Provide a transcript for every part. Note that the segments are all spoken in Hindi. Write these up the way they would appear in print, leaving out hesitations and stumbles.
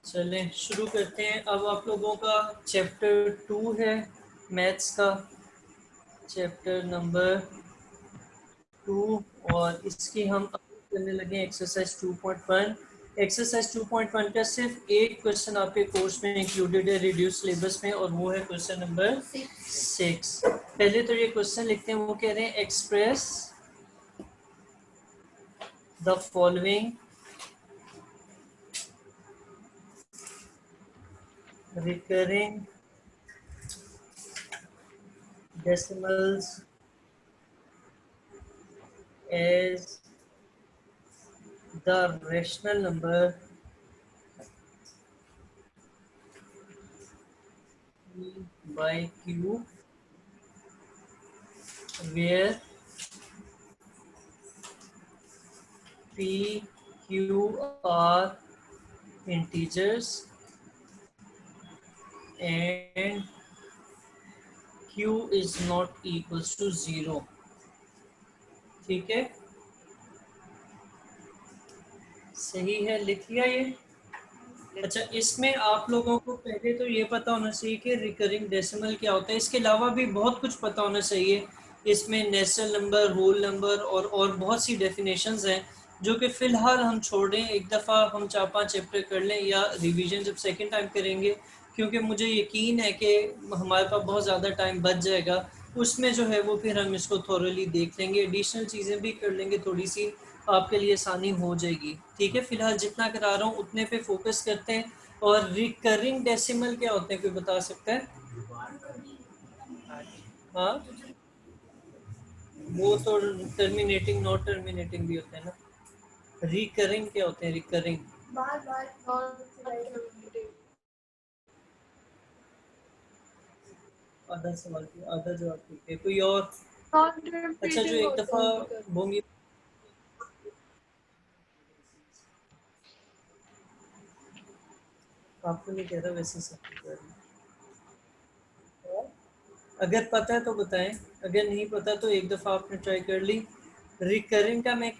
चलें शुरू करते हैं। अब आप लोगों का चैप्टर 2 है, मैथ्स का चैप्टर नंबर 2, और इसकी हम करने लगे एक्सरसाइज 2.1। एक्सरसाइज 2.1 का सिर्फ एक क्वेश्चन आपके कोर्स में इंक्लूडेड है रिड्यूस सिलेबस में, और वो है क्वेश्चन नंबर 6। पहले तो ये क्वेश्चन लिखते हैं, वो कह रहे हैं express the following recurring decimals as the rational number P by Q, where P, Q are integers and Q is not equals to 0। ठीक है, सही है, लिख लिया ये। अच्छा, इसमें आप लोगों को पहले तो ये पता होना चाहिए कि रिकरिंग डेसिमल क्या होता है। इसके अलावा भी बहुत कुछ पता होना चाहिए। इसमें नेचुरल नंबर, होल नंबर और बहुत सी डेफिनेशंस हैं जो कि फ़िलहाल हम छोड़ दें। एक दफ़ा हम 4-5 चैप्टर कर लें या रिवीजन जब सेकंड टाइम करेंगे, क्योंकि मुझे यकीन है कि हमारे पास बहुत ज़्यादा टाइम बच जाएगा। उसमें जो है वो फिर हम इसको थोरली देख लेंगे, एडिशनल चीज़ें भी कर लेंगे, थोड़ी सी आपके लिए आसानी हो जाएगी। ठीक है, फिलहाल जितना करा रहा हूँ उतने पे फोकस करते हैं। और रिकरिंग डेसिमल क्या होते हैं, कोई बता सकता है? हाँ, वो तो टर्मिनेटिंग, नॉट टर्मिनेटिंग भी होते हैं ना। रिकरिंग क्या होते हैं? रिकरिंग बार बार आधा सवाल की आधा जवाब, ठीक है। कोई और? नॉन अच्छा, जो रिपीटिंग एक होते दफ़ा हैं। होंगी, आपको नहीं कह रहा, वैसे सब अगर पता है तो बताएं, अगर नहीं पता तो एक दफ़ा आपने ट्राई कर ली। रिकरिंग का मैं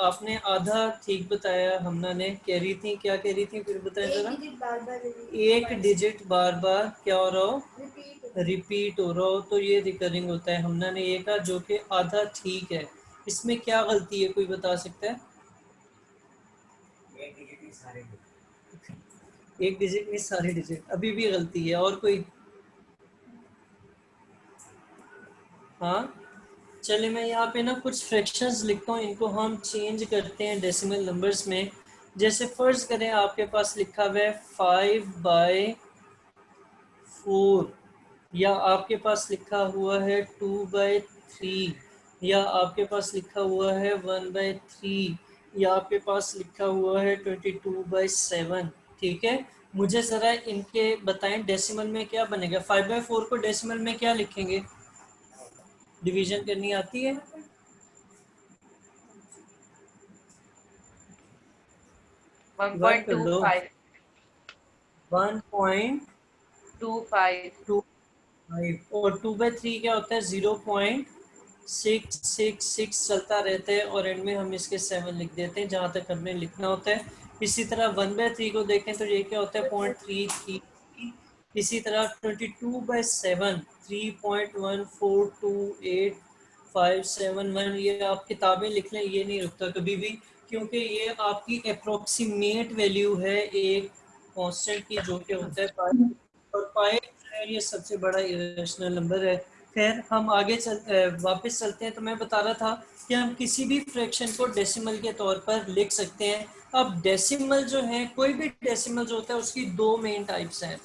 आपने आधा ठीक बताया, हमना ने कह रही थी, क्या कह रही थी, फिर बताएं जरा। एक डिजिट बार बार क्या हो रहा हो, रिपीट हो रहा हो, तो ये रिकरिंग होता है। हमना ने ये कहा, जो कि आधा ठीक है। इसमें क्या गलती है, कोई बता सकता है? एक डिजिट में सारे डिजिट, अभी भी गलती है। और कोई? हाँ, चलिए मैं यहाँ पे ना कुछ फ्रैक्शंस लिखता हूँ, इनको हम चेंज करते हैं डेसिमल नंबर्स में। जैसे फर्ज करें आपके पास लिखा हुआ है 5/4, या आपके पास लिखा हुआ है 2/3, या आपके पास लिखा हुआ है 1/3, या आपके पास लिखा हुआ है 22/7। ठीक है, मुझे ज़रा इनके बताएं डेसिमल में क्या बनेगा। 5/4 को डेसिमल में क्या लिखेंगे? डिवीजन करनी आती है? 1 कर लो। 1.25 1.25। 25 और 2/3 क्या होता है? 0.666 चलता रहता है, और एंड में हम इसके 7 लिख देते हैं जहाँ तक हमें लिखना होता है। इसी तरह 1/3 को देखें तो ये क्या होता है? 0.33। इसी तरह 22/7 3.1428 ये आप किताबें लिख लें, ये नहीं रुकता कभी भी, क्योंकि ये आपकी अप्रोक्सीमेट वैल्यू है एक कांस्टेंट की, जो कि होता है पाई। और पाई ये सबसे बड़ा इरेशनल नंबर है। खैर, हम आगे वापस चलते हैं। तो मैं बता रहा था कि हम किसी भी फ्रैक्शन को डेसिमल के तौर पर लिख सकते हैं। अब डेसिमल जो है, कोई भी डेसिमल जो होता है उसकी दो मेन टाइप्स हैं।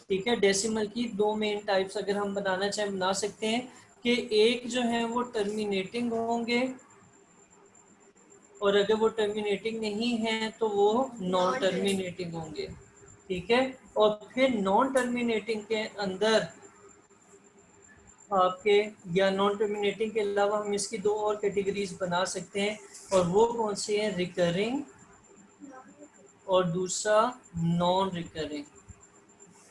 ठीक है, डेसिमल की दो मेन टाइप्स अगर हम बनाना चाहें बना सकते हैं, कि एक जो है वो टर्मिनेटिंग होंगे, और अगर वो टर्मिनेटिंग नहीं है तो वो नॉन टर्मिनेटिंग होंगे। ठीक है, और फिर नॉन टर्मिनेटिंग के अंदर आपके, या नॉन टर्मिनेटिंग के अलावा हम इसकी दो और कैटेगरीज बना सकते हैं, और वो कौन सी है? रिकरिंग और दूसरा नॉन रिकरिंग।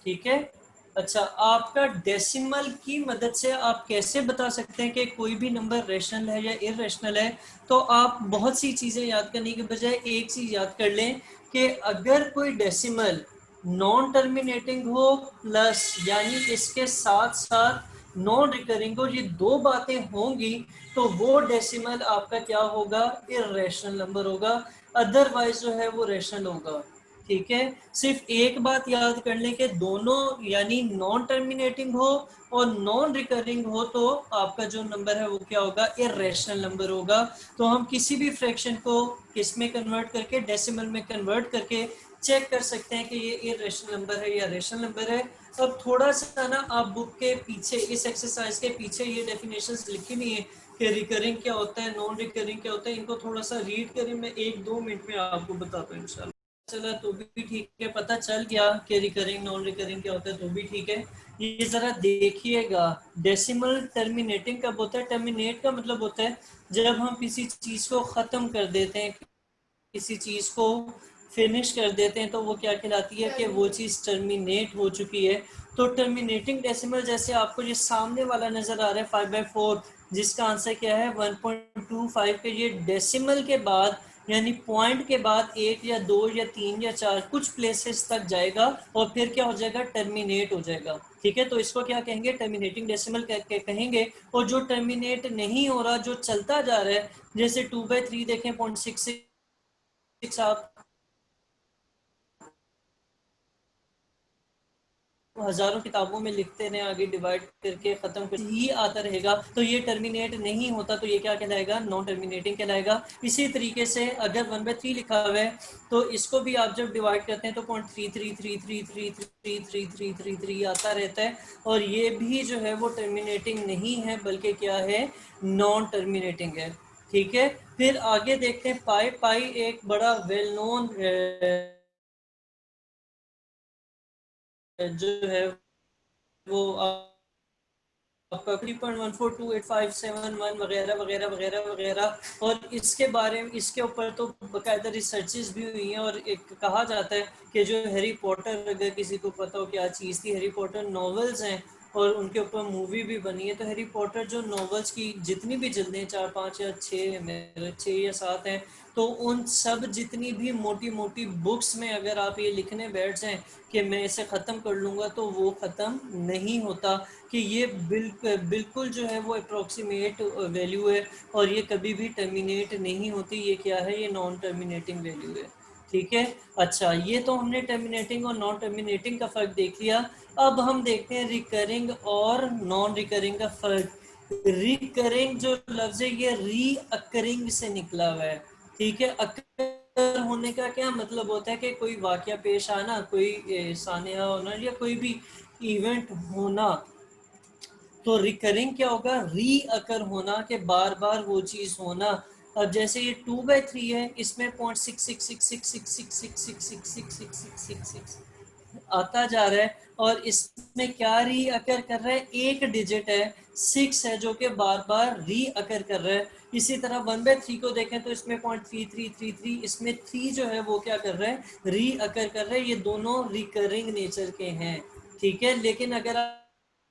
ठीक है, अच्छा, आपका डेसिमल की मदद से आप कैसे बता सकते हैं कि कोई भी नंबर रेशनल है या इरेशनल है? तो आप बहुत सी चीज़ें याद करने के बजाय एक चीज़ याद कर लें कि अगर कोई डेसिमल नॉन टर्मिनेटिंग हो प्लस यानी इसके साथ साथ नॉन रिकरिंग हो, ये दो बातें होंगी तो वो डेसिमल आपका क्या होगा? इरेशनल नंबर होगा। अदरवाइज जो है वो रेशनल होगा। ठीक है, सिर्फ एक बात याद कर लें कि दोनों यानी नॉन टर्मिनेटिंग हो और नॉन रिकरिंग हो तो आपका जो नंबर है वो क्या होगा? इरेशनल नंबर होगा। तो हम किसी भी फ्रैक्शन को किस में कन्वर्ट करके, डेसिमल में कन्वर्ट करके चेक कर सकते हैं कि ये इरेशनल नंबर है या रेशनल नंबर है। अब थोड़ा सा ना आप बुक के पीछे इस एक्सरसाइज के पीछे ये डेफिनेशंस लिखी नहीं है कि रिकरिंग क्या होता है, नॉन रिकरिंग क्या होता है, इनको थोड़ा सा रीड करें, मैं 1-2 मिनट में आपको बताता हूँ इंशाल्लाह। चला तो भी ठीक है, पता चल गया कि रिकरिंग नॉन रिकरिंग क्या होता है तो भी ठीक है। ये जरा देखिएगा, डेसिमल टर्मिनेटिंग कब होता है? टर्मिनेट का मतलब होता है जब हम किसी चीज को खत्म कर देते हैं, किसी चीज को फिनिश कर देते हैं तो वो क्या कहलाती है कि वो चीज टर्मिनेट हो चुकी है। तो टर्मिनेटिंग डेसिमल जैसे आपको ये सामने वाला नजर आ रहा है 5/4, जिसका आंसर क्या है 1.25 के, ये डेसिमल के बाद यानी पॉइंट के बाद एक या दो या तीन या चार कुछ प्लेसेस तक जाएगा और फिर क्या हो जाएगा? टर्मिनेट हो जाएगा। ठीक है, तो इसको क्या कहेंगे? टर्मिनेटिंग डेसिमल कहेंगे। और जो टर्मिनेट नहीं हो रहा, जो चलता जा रहा है, जैसे 2/3 देखें 0.66 आप हजारों किताबों में लिखते रहे आगे डिवाइड करके खत्म कर ही आता रहेगा तो ये टर्मिनेट नहीं होता, तो ये क्या कहलाएगा? नॉन टर्मिनेटिंग कहलाएगा। इसी तरीके से अगर 1/3 लिखा हुआ है तो इसको भी आप जब डिवाइड करते हैं तो 0.3333333333 आता रहता है और ये भी जो है वो टर्मिनेटिंग नहीं है बल्कि क्या है? नॉन टर्मिनेटिंग है। ठीक है, फिर आगे देखते हैं पाई। पाई एक बड़ा वेल नोन जो है वो आपका 3.142857 वगैरह वगैरह वगैरह वगैरह। और इसके बारे में, इसके ऊपर तो बाकायदा रिसर्चेस भी हुई हैं और एक कहा जाता है कि जो हैरी पॉटर, अगर किसी को पता हो क्या चीज़ थी, हैरी पॉटर नॉवेल्स हैं और उनके ऊपर मूवी भी बनी है। तो हैरी पॉटर जो नॉवेल्स की जितनी भी जल्दें 4, 5 या 6 हैं तो उन सब जितनी भी मोटी मोटी बुक्स में अगर आप ये लिखने बैठ जाएं कि मैं इसे ख़त्म कर लूँगा तो वो ख़त्म नहीं होता। कि ये बिल्कुल जो है वो अप्रोक्सीमेट वैल्यू है और ये कभी भी टर्मिनेट नहीं होती। ये क्या है? ये नॉन टर्मिनेटिंग वैल्यू है। ठीक है, अच्छा, ये तो हमने टर्मिनेटिंग और नॉन टर्मिनेटिंग का फ़र्क देख लिया। अब हम देखते हैं रिकरिंग और नॉन रिकरिंग का फ़र्क। रिकरिंग जो लफ्ज़ है ये री अकरिंग से निकला हुआ है। ठीक है, अकर होने का क्या मतलब होता है? कि कोई वाक़या पेश आना, कोई सानिया होना या कोई भी इवेंट होना। तो रिकरिंग क्या होगा? री अकर होना, के बार बार वो चीज होना। अब जैसे ये 2/3 है, इसमें 0.666666666666 आता जा रहा है और इसमें क्या री अकर कर रहा है? एक डिजिट है 6 है जो कि बार बार री अकर कर रहा है। इसी तरह 1/3 को देखें तो इसमें 0.3333, इसमें 3 जो है वो क्या कर रहा है? री अकर कर रहा है। ये दोनों रिकरिंग नेचर के हैं। ठीक है, लेकिन अगर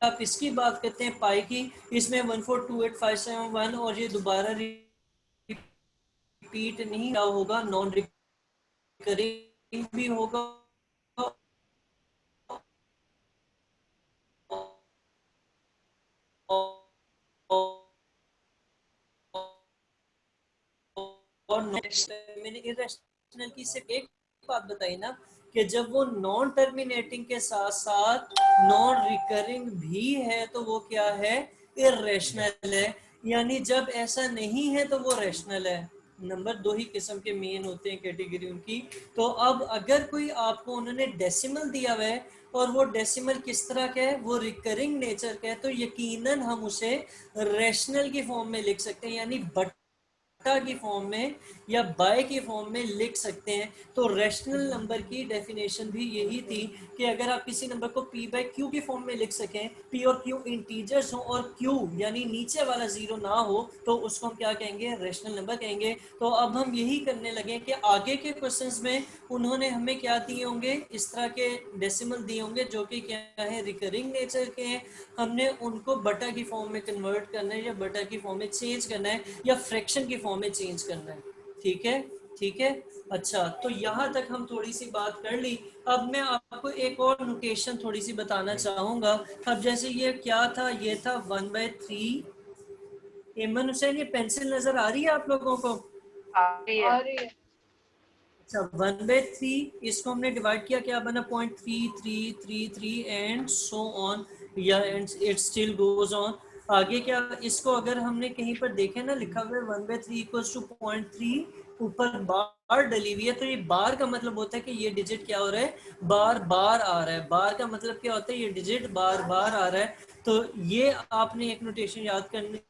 आप इसकी बात करते हैं पाई की, इसमें 1428571 और ये दोबारा रिपीट नहीं होगा, नॉन रिकरिंग भी होगा और मैंने इरेशनल की सिर्फ एक बात बताई ना कि जब वो नॉन टर्मिनेटिंग के साथ साथ नॉन रिकरिंग भी है तो वो क्या है? इरेशनल है। यानी जब ऐसा नहीं है तो वो रेशनल है। नंबर दो ही किस्म के मेन होते हैं कैटेगरी उनकी। तो अब अगर कोई आपको उन्होंने डेसिमल दिया हुआ है और वो डेसिमल किस तरह का है? वो रिकरिंग नेचर का है, तो यकीनन हम उसे रेशनल की फॉर्म में लिख सकते हैं, यानी की फॉर्म में या बाय की फॉर्म में लिख सकते हैं। तो रैशनल नंबर की डेफिनेशन भी यही थी कि अगर आप किसी नंबर को p बाय q की फॉर्म में लिख सकें, p और q इंटीजर्स हो और q यानी नीचे वाला जीरो ना हो, तो उसको हम क्या कहेंगे, रैशनल नंबर कहेंगे। तो अब हम यही करने लगे कि आगे के क्वेश्चंस में उन्होंने हमें क्या दिए होंगे, इस तरह के डेसिमल दिए होंगे जो कि क्या है, रिकरिंग नेचर के हैं। हमने उनको बटा की फॉर्म में कन्वर्ट करना है या बटा की फॉर्म में चेंज करना है या फ्रैक्शन की फॉर्म में चेंज करना है। ठीक है, ठीक है। अच्छा, तो यहाँ तक हम थोड़ी सी बात कर ली। अब मैं आपको एक और नोटेशन थोड़ी सी बताना चाहूँगा। अब जैसे ये क्या था, ये था 1/3। इमन हुसैन, ये पेंसिल नजर आ रही है आप लोगों को? आ रही है। अच्छा, 1/3 इसको हमने डिवाइड किया, क्या बना, 0.3333 एंड सो ऑन, या इट स्टिल गोज ऑन। आगे क्या, इसको अगर हमने कहीं पर देखे ना, लिखा हुआ है 1/3 इक्वल्स टू 0.3, ऊपर बार डली हुई है, तो ये बार का मतलब होता है कि ये डिजिट क्या हो रहा है, बार बार आ रहा है। बार का मतलब क्या होता है, ये डिजिट बार बार आ रहा है। तो ये आपने एक नोटेशन याद करनी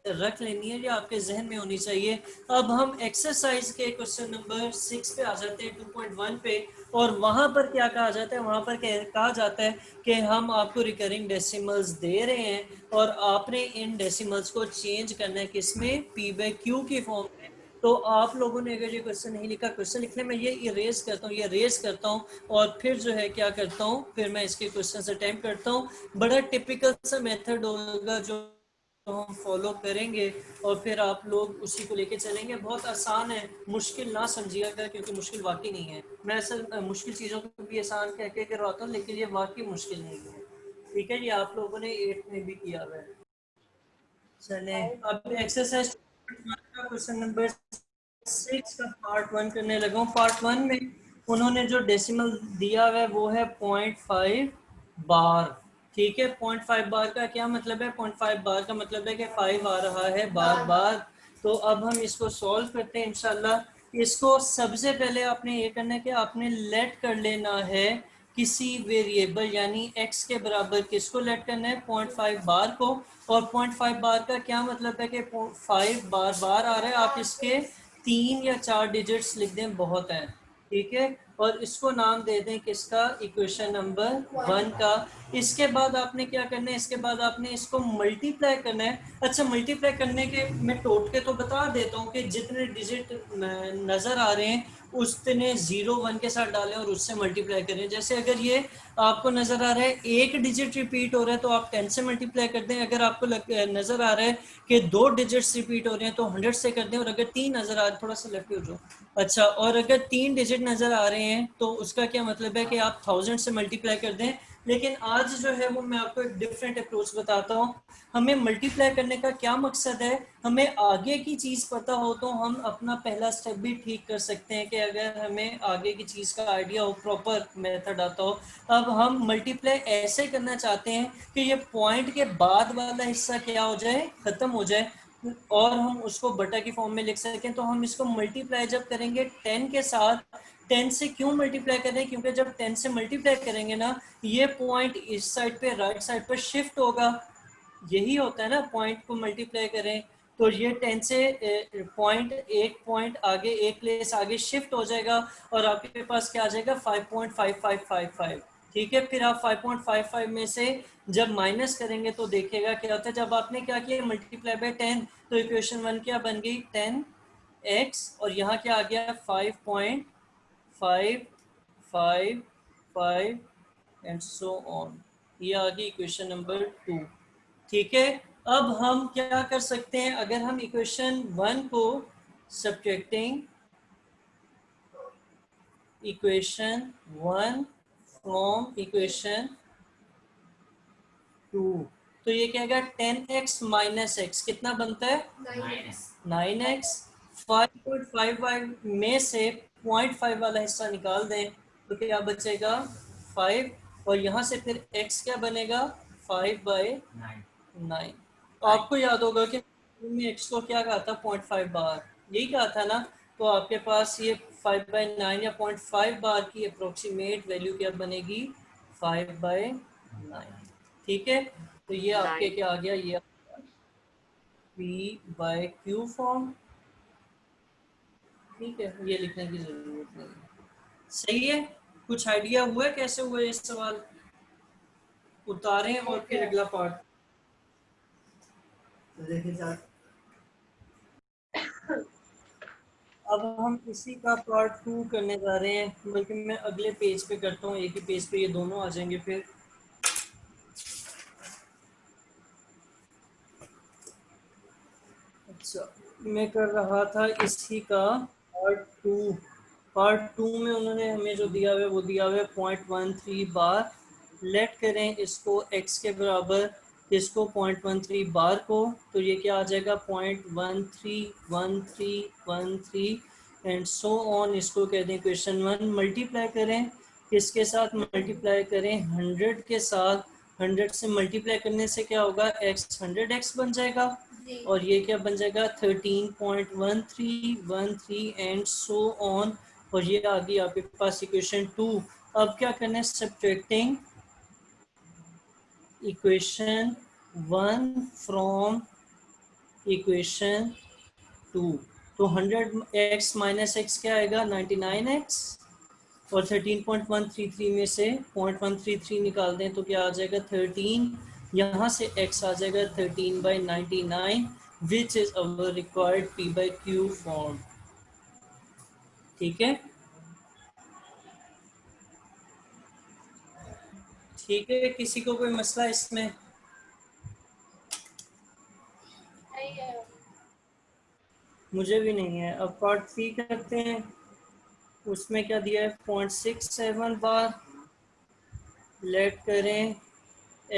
रख लेनी है, जो आपके जहन में होनी चाहिए। अब हम एक्सरसाइज के क्वेश्चन नंबर 6 पे आ जाते हैं, 2.1 पे। और वहां पर क्या कहा जाता है, वहां पर कहा जाता है कि हम आपको रिकरिंग डेसिमल्स दे रहे हैं और आपने इन डेसिमल्स को चेंज करना है, किसमें, पी बाई क्यू की फॉर्म में। तो आप लोगों ने अगर ये क्वेश्चन नहीं लिखा, क्वेश्चन लिखने में ये इरेज करता हूँ, ये रेज करता हूँ, और फिर जो है क्या करता हूँ, फिर मैं इसके क्वेश्चन अटेम्प्ट करता हूँ। बड़ा टिपिकल सा मेथड होगा जो हम फॉलो करेंगे और फिर आप लोग उसी को लेके चलेंगे। बहुत आसान है, मुश्किल ना समझिएगा, क्योंकि मुश्किल वाकई नहीं है। मैं असल मुश्किल चीज़ों को भी आसान कह के करवाता हूँ, लेकिन ये वाकई मुश्किल नहीं है। ठीक है, ये आप लोगों ने 8 में भी किया हुआ है। चले, अब एक्सरसाइज का क्वेश्चन नंबर 6 का पार्ट 1 करने लगा हूँ। पार्ट 1 में उन्होंने जो डेसिमल दिया हुआ है वो है 0.5 बार। ठीक है, 0.5 बार का क्या मतलब है, 0.5 बार का मतलब है कि 5 आ रहा है बार बार। तो अब हम इसको सॉल्व करते हैं इंशाल्लाह। इसको सबसे पहले आपने ये करना है कि आपने लेट कर लेना है किसी वेरिएबल, यानी x के बराबर किसको लेट करना है, 0.5 बार को। और 0.5 बार का क्या मतलब है कि 5 बार बार आ रहा है, आप इसके 3 या 4 डिजिट्स लिख दें, बहुत है। ठीक है, और इसको नाम दे दें किसका, इक्वेशन नंबर 1 का। इसके बाद आपने क्या करना है, इसके बाद आपने इसको मल्टीप्लाई करना है। अच्छा, मल्टीप्लाई करने के मैं टोटके तो बता देता हूँ कि जितने डिजिट नज़र आ रहे हैं उतने 0 1 के साथ डालें और उससे मल्टीप्लाई करें। जैसे अगर ये आपको नज़र आ रहा है एक डिजिट रिपीट हो रहा है तो आप 10 से मल्टीप्लाई कर दें। अगर आपको नज़र आ रहा है कि 2 डिजिट्स रिपीट हो रहे हैं तो 100 से कर दें। और अगर 3 नज़र आ रहा है, थोड़ा सा लेफ्ट हो जाओ, अच्छा, और अगर 3 डिजिट नज़र आ रहे हैं तो उसका क्या मतलब है कि आप 1000 से मल्टीप्लाई कर दें। लेकिन आज जो है वो मैं आपको एक डिफरेंट अप्रोच बताता हूँ। हमें मल्टीप्लाई करने का क्या मकसद है, हमें आगे की चीज़ पता हो तो हम अपना पहला स्टेप भी ठीक कर सकते हैं, कि अगर हमें आगे की चीज़ का आइडिया हो, प्रॉपर मेथड आता हो। अब हम मल्टीप्लाई ऐसे करना चाहते हैं कि ये पॉइंट के बाद वाला हिस्सा क्या हो जाए, ख़त्म हो जाए, और हम उसको बटा की फॉर्म में लिख सकें। तो हम इसको मल्टीप्लाई जब करेंगे 10 के साथ, 10 से क्यों मल्टीप्लाई करें, क्योंकि जब 10 से मल्टीप्लाई करेंगे ना, ये पॉइंट इस साइड पे, राइट साइड पर शिफ्ट होगा। यही होता है ना, पॉइंट को मल्टीप्लाई करें तो ये 10 से पॉइंट, एक पॉइंट आगे, एक प्लेस आगे शिफ्ट हो जाएगा और आपके पास क्या आ जाएगा, 5.5555। ठीक है, फिर आप 5.55 में से जब माइनस करेंगे तो देखिएगा क्या होता है। जब आपने क्या किया, मल्टीप्लाई बाय 10, तो इक्वेशन 1 क्या बन गई, 10x, और यहाँ क्या आ गया, 5.555 एंड सो ऑन। ये आ गई इक्वेशन नंबर 2। ठीक है, अब हम क्या कर सकते हैं, अगर हम इक्वेशन 1 को सब्ट्रैक्टिंग इक्वेशन 1 फ्रॉम इक्वेशन 2, तो ये क्या होगा, 10x माइनस एक्स कितना बनता है, 9x। 5.55 में से 0.5 वाला हिस्सा निकाल दें तो क्या बचेगा, 5। और यहाँ से फिर x क्या बनेगा, 5/9। तो आपको याद होगा कि में x को क्या कहा था, 0.5 बार, यही कहा था ना। तो आपके पास ये 5/9 या 0.5 बार की अप्रोक्सीमेट वैल्यू क्या बनेगी, 5/9। ठीक है, तो ये आपके क्या आ गया, ये p बाय q फॉर्म। ठीक है, ये लिखने की जरूरत नहीं है। सही है। कुछ आइडिया हुआ है कैसे हुआ ये सवाल? उतारें और फिर अगला पार्ट देखें जाए। अब हम इसी का पार्ट 2 करने जा रहे हैं, बल्कि मैं अगले पेज पे करता हूँ, एक ही पेज पे ये दोनों आ जाएंगे फिर। अच्छा, मैं कर रहा था इसी का पार्ट 2। पार्ट 2 में उन्होंने हमें जो दिया हुआ है वो दिया हुआ है 0.13 बार। लेट करें इसको x के बराबर, इसको 0.13 बार को, तो ये क्या आ जाएगा 0.131313 एंड सो ऑन। इसको कहते हैं क्वेश्चन 1। मल्टीप्लाई करें, किसके साथ मल्टीप्लाई करें? 100 के साथ। 100 से मल्टीप्लाई करने से क्या होगा? x 100x बन जाएगा, और ये क्या बन जाएगा 13.1313 एंड सो ऑन। और ये आ गई आपके पास इक्वेशन 2। अब क्या करना है? Subtracting equation 1 from equation 2। तो 100x माइनस एक्स क्या आएगा? 99x। और 13.133 में से 0.133 निकाल दें तो क्या आ जाएगा? 13। यहाँ से x आ जाएगा 13/99, which is our required p/q form. ठीक है, ठीक है। किसी को कोई मसला इसमें? नहीं है। मुझे भी नहीं है। अब पार्ट 3 करते हैं। उसमें क्या दिया है? 0.67 बार। लेट करें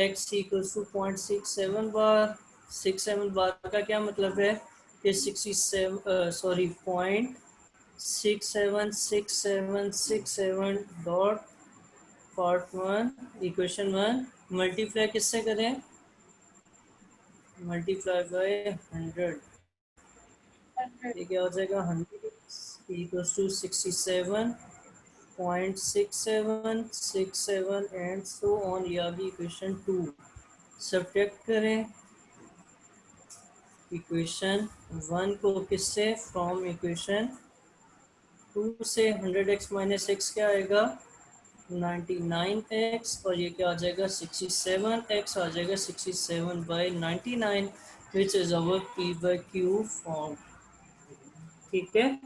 x equals to 0.67 bar. 67 bar का क्या मतलब है कि 67 sorry 0.676767 dot part 1 equation 1 multiply किससे करें? Multiply by 100। ये क्या हो जाएगा? 100 equals to 67.6767 and so on. ये आ गई इक्वेशन 2। सब्ट्रैक्ट करें इक्वेशन 1 को किससे? फ्रॉम इक्वेशन 2 से। 100x माइनस एक्स क्या आएगा? 99x। और ये क्या आ जाएगा? 67x आ जाएगा 67/99 which is our p/q form. ठीक है।